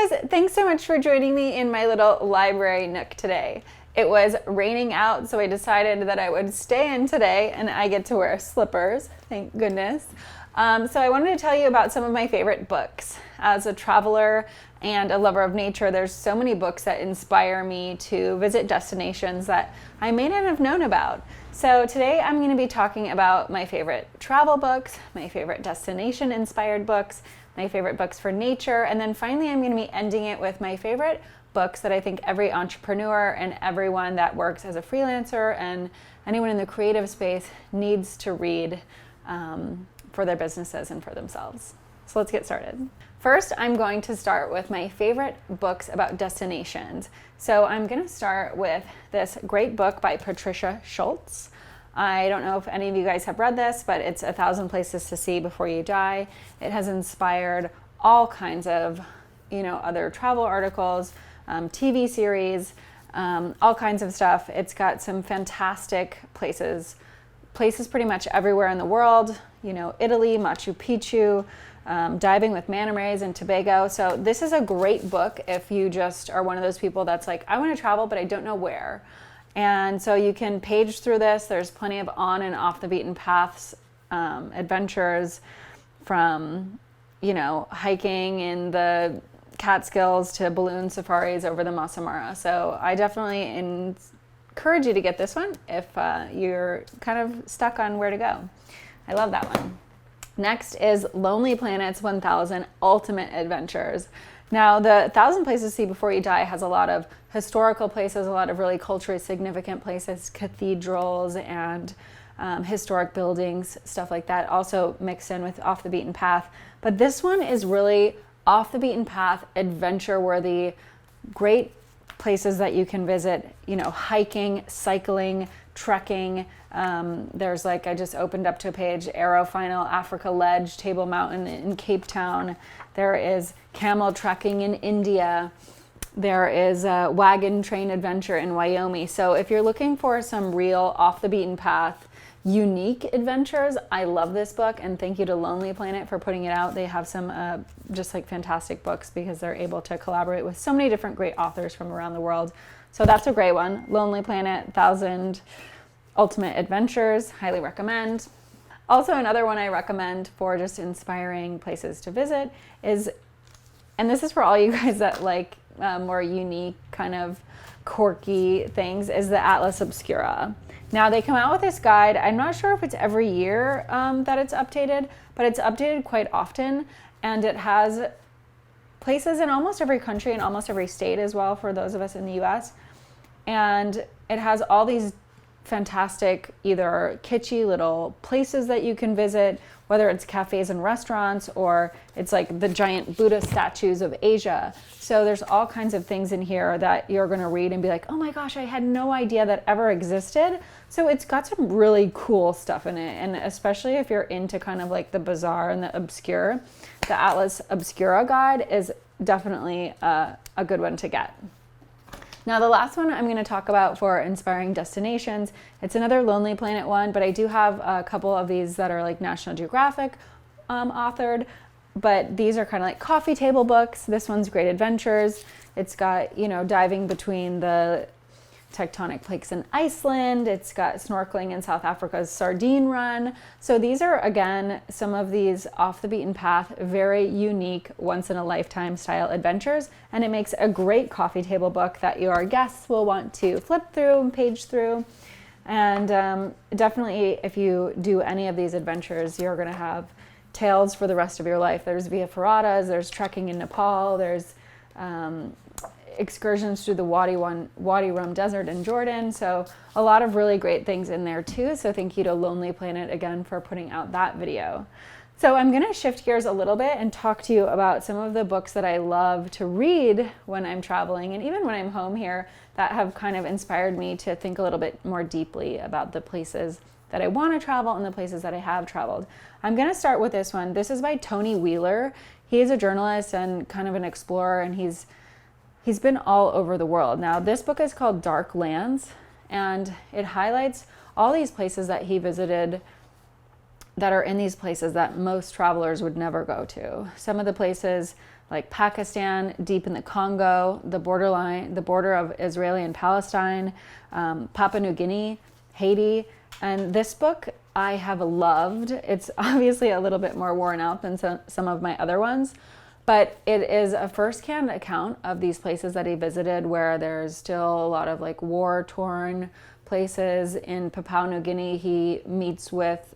guys, thanks so much for joining me in my little library nook today. It was raining out, so I decided that I would stay in today, and I get to wear slippers, thank goodness. So I wanted to tell you about some of my favorite books. As a traveler and a lover of nature, there's so many books that inspire me to visit destinations that I may not have known about. So today I'm going to be talking about my favorite travel books, my favorite destination-inspired books, my favorite books for nature, and then finally I'm going to be ending it with my favorite books that I think every entrepreneur and everyone that works as a freelancer and anyone in the creative space needs to read for their businesses and for themselves. So let's get started. First, I'm going to start with my favorite books about destinations. So I'm going to start with this great book by Patricia Schultz. I don't know if any of you guys have read this, but it's 1,000 Places to See Before You Die. It has inspired all kinds of, other travel articles, TV series, all kinds of stuff. It's got some fantastic places pretty much everywhere in the world. Italy, Machu Picchu, diving with manta rays in Tobago. So this is a great book if you just are one of those people that's like, I want to travel, but I don't know where. And so you can page through this. There's plenty of on and off the beaten paths adventures from, hiking in the Catskills to balloon safaris over the Maasai. So I definitely encourage you to get this one if you're kind of stuck on where to go. I love that one. Next is Lonely Planet's 1000 Ultimate Adventures. Now, the 1,000 Places to See Before You Die has a lot of historical places, a lot of really culturally significant places, cathedrals and historic buildings, stuff like that, also mixed in with off the beaten path. But this one is really off the beaten path, adventure worthy, great places that you can visit, hiking, cycling, trekking. There's I just opened up to a page, Arrow Final, Africa Ledge, Table Mountain in Cape Town. There is camel trekking in India. There is a wagon train adventure in Wyoming. So if you're looking for some real off the beaten path, unique adventures, I love this book, and thank you to Lonely Planet for putting it out. They have some just fantastic books because they're able to collaborate with so many different great authors from around the world. So that's a great one. Lonely Planet, 1,000 Ultimate Adventures, highly recommend. Also, another one I recommend for just inspiring places to visit is, and this is for all you guys that like more unique, kind of quirky things, is the Atlas Obscura. Now, they come out with this guide. I'm not sure if it's every year that it's updated, but it's updated quite often, and it has places in almost every country and almost every state as well for those of us in the US. And it has all these fantastic, either kitschy little places that you can visit, whether it's cafes and restaurants or it's the giant Buddha statues of Asia. So there's all kinds of things in here that you're going to read and be like, oh my gosh, I had no idea that ever existed. So it's got some really cool stuff in it. And especially if you're into kind of the bizarre and the obscure, the Atlas Obscura guide is definitely a good one to get. Now, the last one I'm going to talk about for inspiring destinations, it's another Lonely Planet one, but I do have a couple of these that are National Geographic authored, but these are kind of coffee table books. This one's Great Adventures. It's got, diving between the tectonic plates in Iceland. It's got snorkeling in South Africa's Sardine Run. So these are, again, some of these off the beaten path, very unique, once in a lifetime style adventures. And it makes a great coffee table book that your guests will want to flip through and page through. And definitely, if you do any of these adventures, you're going to have tales for the rest of your life. There's Via Ferratas, there's trekking in Nepal, there's excursions through the Wadi Rum Desert in Jordan. So a lot of really great things in there too. So thank you to Lonely Planet again for putting out that video. So I'm going to shift gears a little bit and talk to you about some of the books that I love to read when I'm traveling and even when I'm home here that have kind of inspired me to think a little bit more deeply about the places that I want to travel and the places that I have traveled. I'm going to start with this one. This is by Tony Wheeler. He is a journalist and kind of an explorer, and he's been all over the world. Now, this book is called Dark Lands, and it highlights all these places that he visited that are in these places that most travelers would never go to. Some of the places like Pakistan, deep in the Congo, the border of Israeli and Palestine, Papua New Guinea, Haiti. And this book I have loved. It's obviously a little bit more worn out than some of my other ones, but it is a first-hand account of these places that he visited where there's still a lot of like war-torn places. In Papua New Guinea, he meets with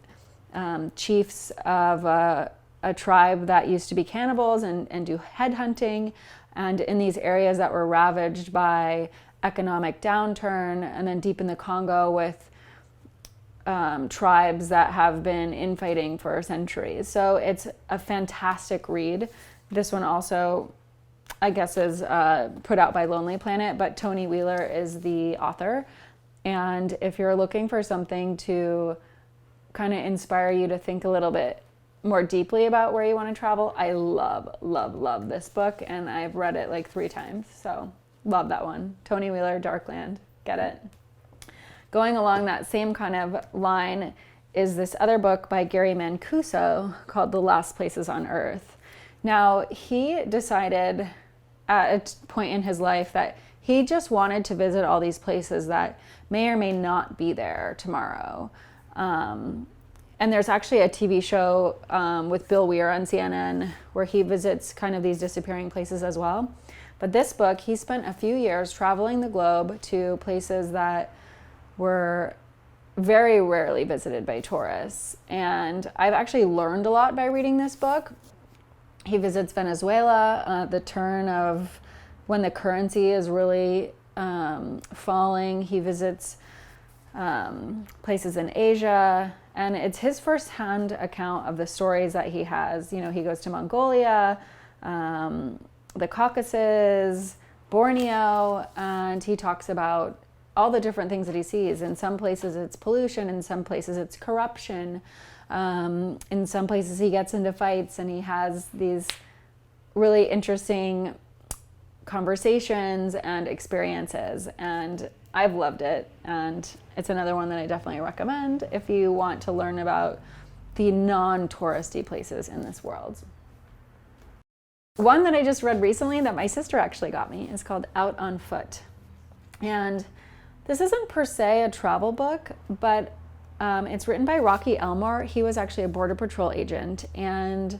chiefs of a tribe that used to be cannibals and do headhunting, and in these areas that were ravaged by economic downturn. And then deep in the Congo with tribes that have been infighting for centuries. So it's a fantastic read. This one also, I guess, is put out by Lonely Planet, but Tony Wheeler is the author. And if you're looking for something to kind of inspire you to think a little bit more deeply about where you want to travel, I love this book, and I've read it like 3 times. So love that one. Tony Wheeler, Darkland. Get it? Going along that same kind of line is this other book by Gary Mancuso called The Last Places on Earth. Now, he decided at a point in his life that he just wanted to visit all these places that may or may not be there tomorrow. And there's actually a TV show with Bill Weir on CNN where he visits kind of these disappearing places as well. But this book, he spent a few years traveling the globe to places that were very rarely visited by tourists. And I've actually learned a lot by reading this book. He visits Venezuela, the turn of when the currency is really falling. He visits places in Asia, and it's his first-hand account of the stories that he has. You know, he goes to Mongolia, the Caucasus, Borneo, and he talks about all the different things that he sees. In some places it's pollution, in some places it's corruption, in some places he gets into fights, and he has these really interesting conversations and experiences, and I've loved it. And it's another one that I definitely recommend if you want to learn about the non-touristy places in this world. One that I just read recently that my sister actually got me is called Out on Foot. And this isn't per se a travel book, but it's written by Rocky Elmore. He was actually a Border Patrol agent, and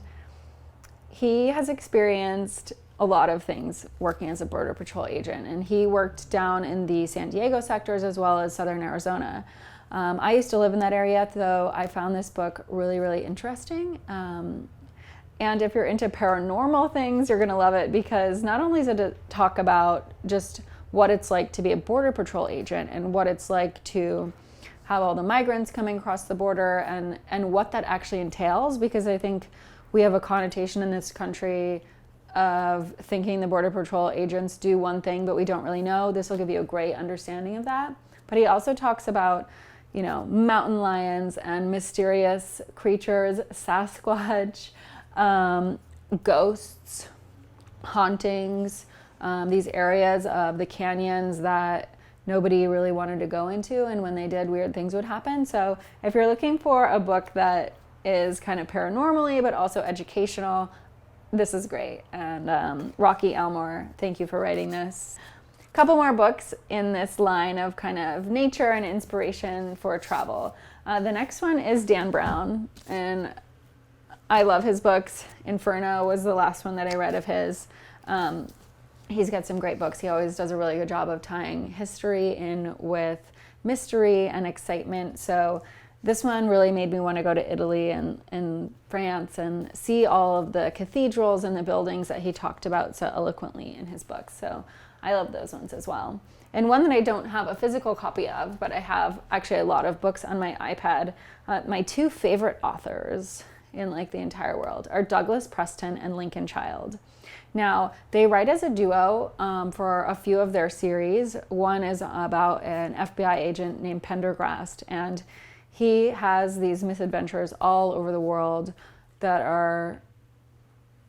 he has experienced a lot of things working as a Border Patrol agent. And he worked down in the San Diego sectors as well as southern Arizona. I used to live in that area, though I found this book really, really interesting. And if you're into paranormal things, you're gonna love it, because not only does it talk about just what it's like to be a Border Patrol agent and what it's like to have all the migrants coming across the border and what that actually entails, because I think we have a connotation in this country of thinking the Border Patrol agents do one thing, but we don't really know. This will give you a great understanding of that. But he also talks about, you know, mountain lions and mysterious creatures, Sasquatch, ghosts, hauntings, these areas of the canyons that nobody really wanted to go into, and when they did, weird things would happen. So if you're looking for a book that is kind of paranormally but also educational, this is great. And Rocky Elmore, thank you for writing this. A couple more books in this line of kind of nature and inspiration for travel. The next one is Dan Brown, and I love his books. Inferno was the last one that I read of his. He's got some great books. He always does a really good job of tying history in with mystery and excitement. So this one really made me want to go to Italy and France and see all of the cathedrals and the buildings that he talked about so eloquently in his books. So I love those ones as well. And one that I don't have a physical copy of, but I have actually a lot of books on my iPad. My 2 favorite authors in like the entire world are Douglas Preston and Lincoln Child. Now, they write as a duo for a few of their series. One is about an FBI agent named Pendergrast, and he has these misadventures all over the world that are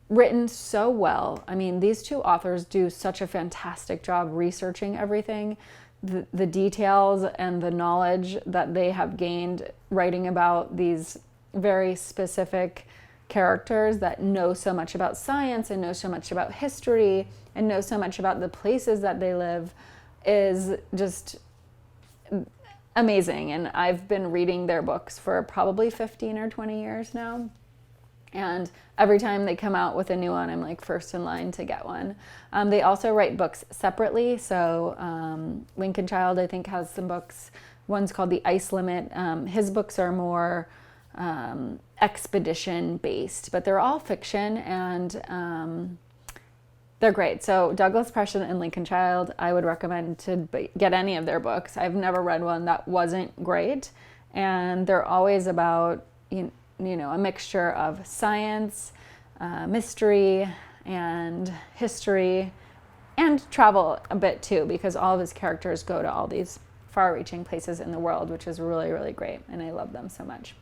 written so well. I mean, these 2 authors do such a fantastic job researching everything. The details and the knowledge that they have gained writing about these very specific characters that know so much about science and know so much about history and know so much about the places that they live is just amazing. And I've been reading their books for probably 15 or 20 years now. And every time they come out with a new one, I'm like first in line to get one. They also write books separately. So Lincoln Child, I think, has some books. One's called The Ice Limit. His books are more expedition based, but they're all fiction, and they're great. So Douglas Preston and Lincoln Child, I would recommend to get any of their books. I've never read one that wasn't great. And they're always about, you know, a mixture of science, mystery, and history, and travel a bit too, because all of his characters go to all these far-reaching places in the world, which is really, really great, and I love them so much.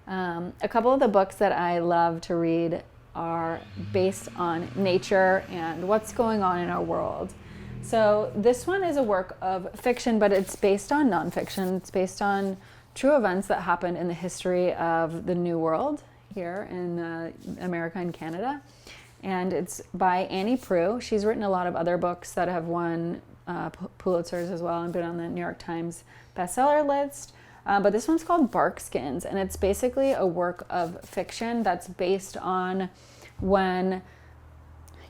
A couple of the books that I love to read are based on nature and what's going on in our world. So this one is a work of fiction, but it's based on nonfiction. It's based on true events that happened in the history of the New World here in America and Canada. And it's by Annie Proulx. She's written a lot of other books that have won Pulitzers as well and been on the New York Times bestseller list. But this one's called Barkskins, and it's basically a work of fiction that's based on when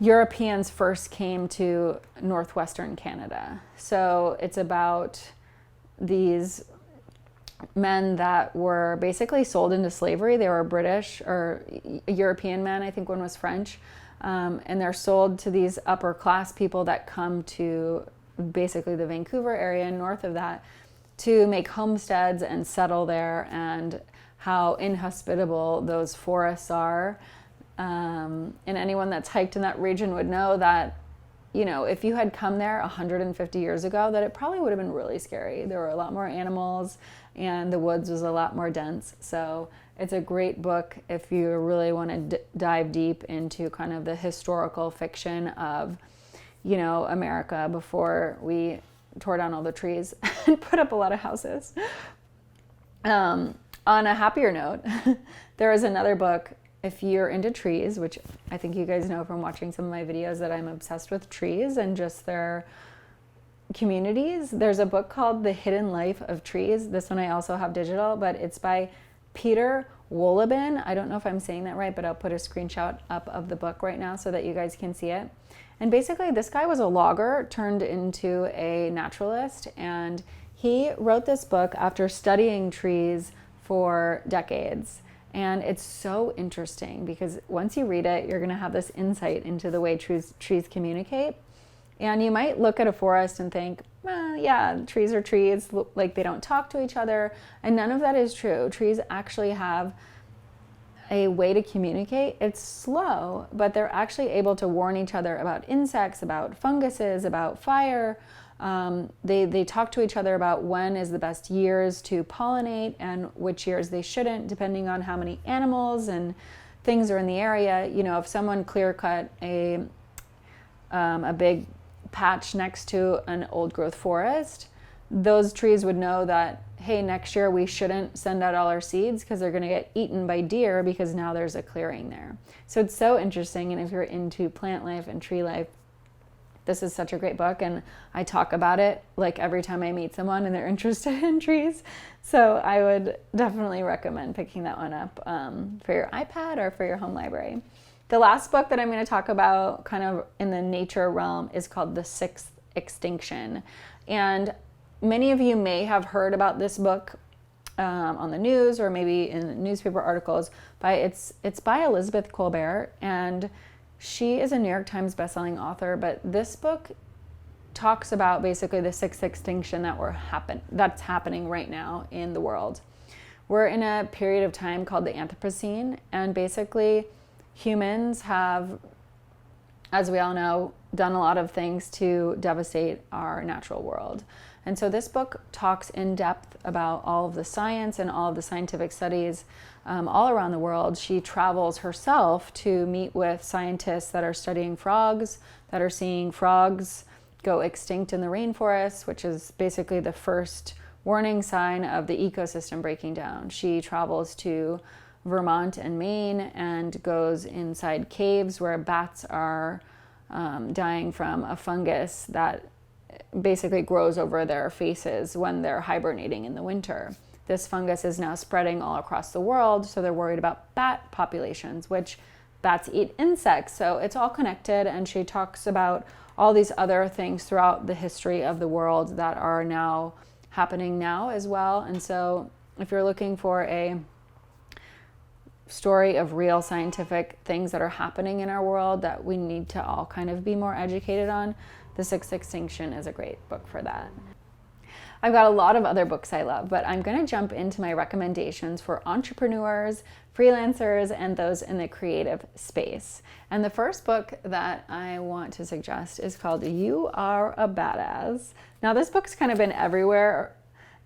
Europeans first came to northwestern Canada. So it's about these men that were basically sold into slavery. They were British or European men, I think one was French, and they're sold to these upper class people that come to basically the Vancouver area north of that to make homesteads and settle there, and how inhospitable those forests are. And anyone that's hiked in that region would know that, you know, if you had come there 150 years ago, that it probably would have been really scary. There were a lot more animals and the woods was a lot more dense. So it's a great book if you really want to dive deep into kind of the historical fiction of, you know, America before we tore down all the trees and put up a lot of houses. On a happier note, there is another book. If you're into trees, which I think you guys know from watching some of my videos that I'm obsessed with trees and just their communities, there's a book called The Hidden Life of Trees. This one I also have digital, but it's by Peter Wohlleben. I don't know if I'm saying that right, but I'll put a screenshot up of the book right now so that you guys can see it. And basically this guy was a logger turned into a naturalist, and he wrote this book after studying trees for decades. And it's so interesting because once you read it, you're going to have this insight into the way trees communicate. And you might look at a forest and think, yeah, trees are trees, like they don't talk to each other. And none of that is true. Trees actually have a way to communicate. It's slow, but they're actually able to warn each other about insects, about funguses, about fire. They talk to each other about when is the best years to pollinate and which years they shouldn't, depending on how many animals and things are in the area. You know, if someone clear cut a big patch next to an old growth forest, those trees would know that, hey, next year we shouldn't send out all our seeds because they're going to get eaten by deer because now there's a clearing there. So it's so interesting. And if you're into plant life and tree life, this is such a great book, and I talk about it like every time I meet someone and they're interested in trees. So I would definitely recommend picking that one up for your iPad or for your home library. The last book that I'm going to talk about kind of in the nature realm is called The Sixth Extinction. And many of you may have heard about this book on the news or maybe in newspaper articles. It's by Elizabeth Kolbert, and she is a New York Times bestselling author, but this book talks about basically the sixth extinction that's happening right now in the world. We're in a period of time called the Anthropocene, and basically humans have, as we all know, done a lot of things to devastate our natural world. And so this book talks in depth about all of the science and all of the scientific studies all around the world. She travels herself to meet with scientists that are studying frogs, that are seeing frogs go extinct in the rainforest, which is basically the first warning sign of the ecosystem breaking down. She travels to Vermont and Maine and goes inside caves where bats are dying from a fungus that basically grows over their faces when they're hibernating in the winter. This fungus is now spreading all across the world, so they're worried about bat populations, which bats eat insects, so it's all connected. And she talks about all these other things throughout the history of the world that are now happening now as well. And so if you're looking for a story of real scientific things that are happening in our world that we need to all kind of be more educated on, The Sixth Extinction is a great book for that. I've got a lot of other books I love, but I'm going to jump into my recommendations for entrepreneurs, freelancers, and those in the creative space. And the first book that I want to suggest is called You Are a Badass. Now, this book's kind of been everywhere,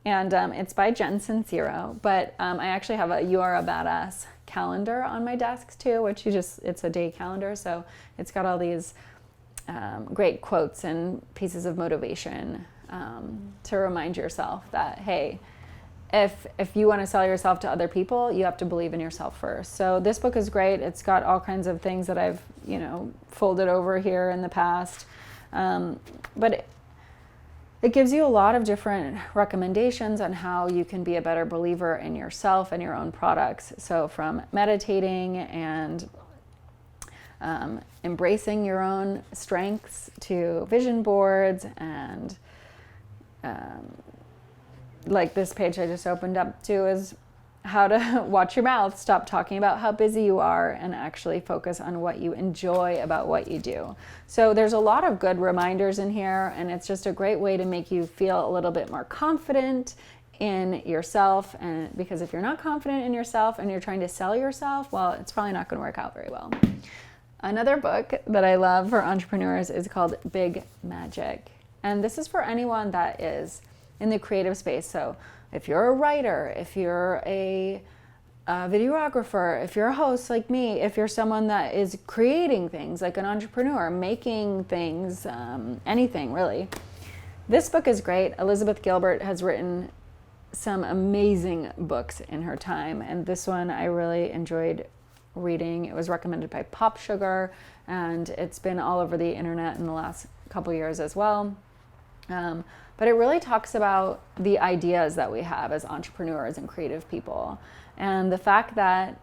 and it's by Jen Sincero, but I actually have a You Are a Badass calendar on my desk too, which it's a day calendar, so it's got all these great quotes and pieces of motivation to remind yourself that, hey, if you want to sell yourself to other people, you have to believe in yourself first. So this book is great. It's got all kinds of things that I've, folded over here in the past. But it gives you a lot of different recommendations on how you can be a better believer in yourself and your own products. So from meditating and embracing your own strengths to vision boards and like this page I just opened up to is how to watch your mouth, stop talking about how busy you are, and actually focus on what you enjoy about what you do. So there's a lot of good reminders in here, and it's just a great way to make you feel a little bit more confident in yourself. And because if you're not confident in yourself and you're trying to sell yourself, well, it's probably not going to work out very well. Another book that I love for entrepreneurs is called Big Magic. And this is for anyone that is in the creative space. So if you're a writer, if you're a videographer, if you're a host like me, if you're someone that is creating things like an entrepreneur, making things, anything really. This book is great. Elizabeth Gilbert has written some amazing books in her time. And this one I really enjoyed reading. It was recommended by Pop Sugar, and it's been all over the internet in the last couple years as well. But it really talks about the ideas that we have as entrepreneurs and creative people, and the fact that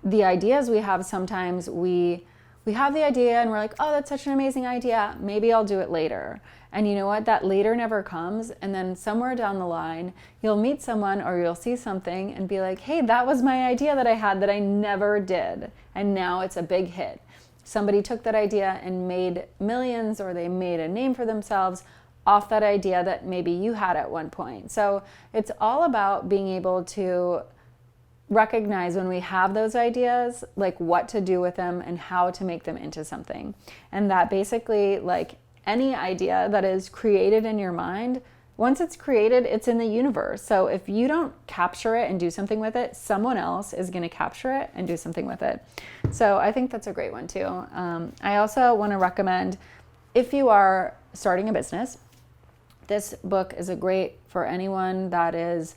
the ideas we have, sometimes we have the idea and we're like, oh, that's such an amazing idea, maybe I'll do it later. And you know what? That later never comes. And then somewhere down the line, you'll meet someone or you'll see something and be like, hey, that was my idea that I had that I never did. And now it's a big hit. Somebody took that idea and made millions, or they made a name for themselves off that idea that maybe you had at one point. So it's all about being able to recognize when we have those ideas, like what to do with them and how to make them into something. And that basically, like any idea that is created in your mind, once it's created, it's in the universe. So if you don't capture it and do something with it, someone else is going to capture it and do something with it. So I think that's a great one too. I also want to recommend, if you are starting a business, this book is a great for anyone that is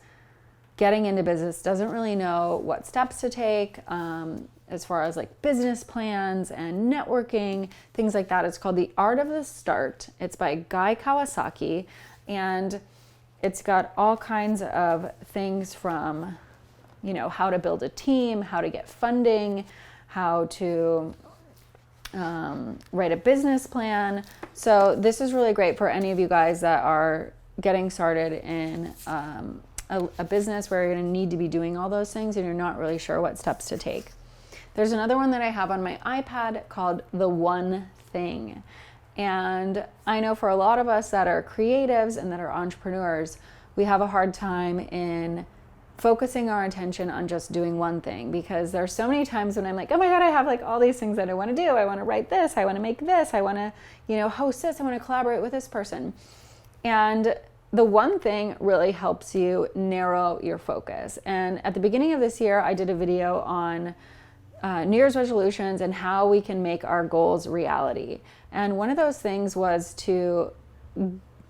getting into business, doesn't really know what steps to take as far as like business plans and networking, things like that. It's called The Art of the Start. It's by Guy Kawasaki, and it's got all kinds of things from, how to build a team, how to get funding, how to write a business plan. So this is really great for any of you guys that are getting started in a business where you're going to need to be doing all those things and you're not really sure what steps to take. There's another one that I have on my iPad called The One Thing. And I know for a lot of us that are creatives and that are entrepreneurs, we have a hard time in focusing our attention on just doing one thing, because there's so many times when I'm like, oh my God, I have like all these things that I want to do. I want to write this, I want to make this, I want to, host this, I want to collaborate with this person. And the one thing really helps you narrow your focus. And at the beginning of this year, I did a video on New Year's resolutions and how we can make our goals reality. And one of those things was to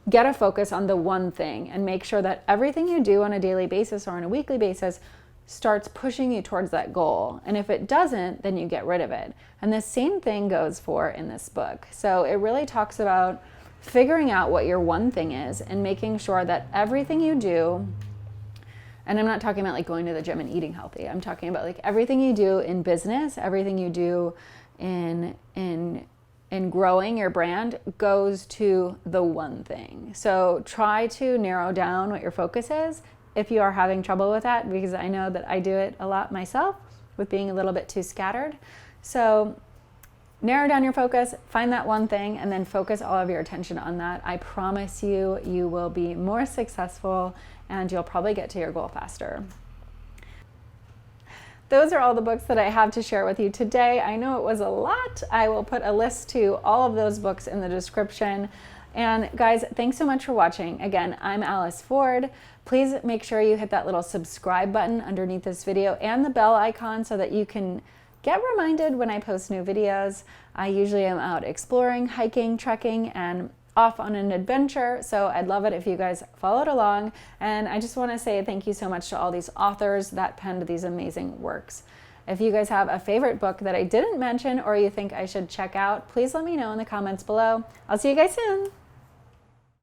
get a focus on the one thing and make sure that everything you do on a daily basis or on a weekly basis starts pushing you towards that goal. And if it doesn't, then you get rid of it. And the same thing goes for in this book. So it really talks about figuring out what your one thing is and making sure that everything you do, and I'm not talking about like going to the gym and eating healthy. I'm talking about like everything you do in business, everything you do in growing your brand goes to the one thing. So try to narrow down what your focus is if you are having trouble with that, because I know that I do it a lot myself with being a little bit too scattered. So narrow down your focus, find that one thing, and then focus all of your attention on that. I promise you, you will be more successful and you'll probably get to your goal faster. Those are all the books that I have to share with you today. I know it was a lot. I will put a list to all of those books in the description. And guys, thanks so much for watching. Again, I'm Alice Ford. Please make sure you hit that little subscribe button underneath this video and the bell icon so that you can get reminded when I post new videos. I usually am out exploring, hiking, trekking, and off on an adventure, so I'd love it if you guys followed along. And I just want to say thank you so much to all these authors that penned these amazing works. If you guys have a favorite book that I didn't mention or you think I should check out, please let me know in the comments below. I'll see you guys soon.